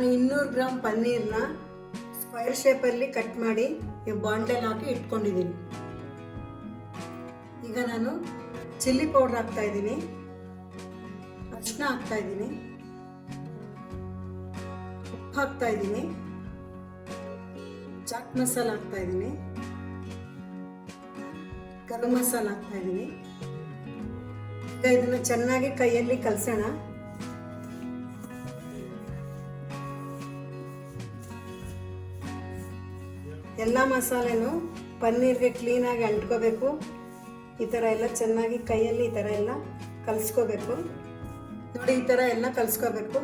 200 gram ಪನ್ನೀರ್ನ square ಶೇಪಲ್ಲಿ cut ಮಾಡಿ ಬಾಂಡ್ಲೆಗೆ ಹಾಕಿ ಇಟ್ಕೊಂಡಿದ್ದೀನಿ. ಈಗ ನಾನು ಚಿಲ್ಲಿ ಪೌಡರ್ ಹಾಕ್ತಾ ಇದ್ದೀನಿ, ಅರಿಶಿನ ಹಾಕ್ತಾ ಇದ್ದೀನಿ, ಉಪ್ಪು ಹಾಕ್ತಾ ಇದ್ದೀನಿ, ಚಾಟ್ ಮಸಾಲ ಹಾಕ್ತಾ ಇದ್ದೀನಿ, ಗರಂ ಮಸಾಲ ಹಾಕ್ತಾ ಇದ್ದೀನಿ. ಈಗ ಇದನ್ನ ಚೆನ್ನಾಗಿ ಕೈಯಲ್ಲಿ ಕಲಸೋಣ. ಎಲ್ಲ ಮಸಾಲೆನೂ ಪನ್ನೀರ್ಗೆ ಕ್ಲೀನಾಗಿ ಅಂಟ್ಕೋಬೇಕು. ಈ ಥರ ಎಲ್ಲ ಚೆನ್ನಾಗಿ ಕೈಯಲ್ಲಿ ಈ ಥರ ಎಲ್ಲ ಕಲಿಸ್ಕೋಬೇಕು. ನೋಡಿ, ಈ ಥರ ಎಲ್ಲ ಕಲಿಸ್ಕೋಬೇಕು.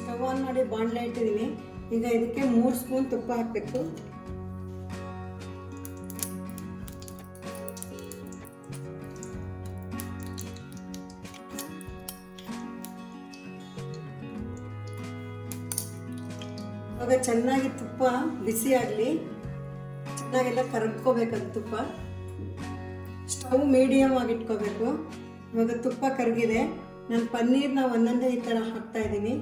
ಸ್ಟವ್ ಆನ್ ಮಾಡಿ ಬಾಣಲೆ ಇಟ್ಟಿದ್ದೀನಿ. ಈಗ ಇದಕ್ಕೆ 3 ಸ್ಪೂನ್ ತುಪ್ಪ ಹಾಕಬೇಕು. ಇವಾಗ ಚೆನ್ನಾಗಿ ತುಪ್ಪ ಬಿಸಿ ಆಗಲಿ, ಚೆನ್ನಾಗೆಲ್ಲ ಕರಗ್ಕೋಬೇಕದು ತುಪ್ಪ. ಸ್ಟವ್ ಮೀಡಿಯಮ್ ಆಗಿ ಇಟ್ಕೋಬೇಕು. ಇವಾಗ ತುಪ್ಪ ಕರಗಿದೆ. ನಾನು ಪನ್ನೀರ್ನ ಒಂದೊಂದೇ ಈ ಥರ ಹಾಕ್ತಾ ಇದ್ದೀನಿ.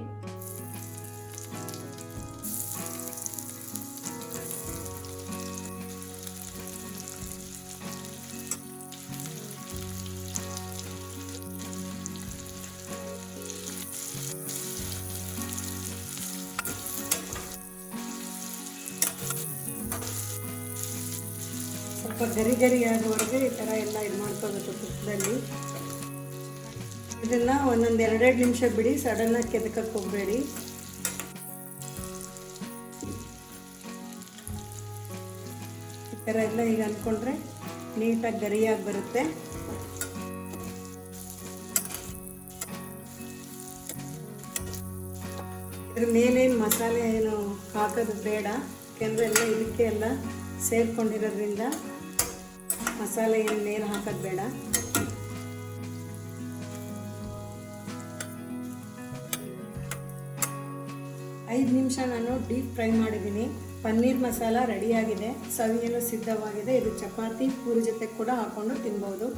ಸ್ವಲ್ಪ ಗರಿ ಆಗೋವರೆಗೆ ಈ ಥರ ಎಲ್ಲ ಇದು ಮಾಡ್ಕೋಬೇಕು ತುಪ್ಪದಲ್ಲಿ. ಇದನ್ನ ಒಂದೊಂದು 2 ನಿಮಿಷ ಬಿಡಿ, ಸಡನ್ನಾಗಿ ಕೆದಕಕ್ಕೆ ಹೋಗಬೇಡಿ. ಈ ಥರ ಎಲ್ಲ ಈಗ ಅಂದ್ಕೊಂಡ್ರೆ ನೀಟಾಗಿ ಗರಿಯಾಗಿ ಬರುತ್ತೆ. ಇದ್ರ ಮೇಲೇನು ಮಸಾಲೆ ಏನು ಹಾಕೋದು ಬೇಡ, ಯಾಕೆಂದರೆ ಎಲ್ಲ ಇದಕ್ಕೆ ಎಲ್ಲ ಸೇರ್ಕೊಂಡಿರೋದ್ರಿಂದ ಮಸಾಲೆ ಏನು ಮೇಲೆ ಹಾಕೋದು ಬೇಡ. ಐದು ನಿಮಿಷ ನಾನು ಡೀಪ್ ಫ್ರೈ ಮಾಡಿದ್ದೀನಿ. ಪನ್ನೀರ್ ಮಸಾಲ ರೆಡಿಯಾಗಿದೆ, ಸವಿಯಲು ಸಿದ್ಧವಾಗಿದೆ. ಇದು ಚಪಾತಿ ಪೂರಿ ಜೊತೆ ಕೂಡ ಹಾಕ್ಕೊಂಡು ತಿನ್ಬೋದು.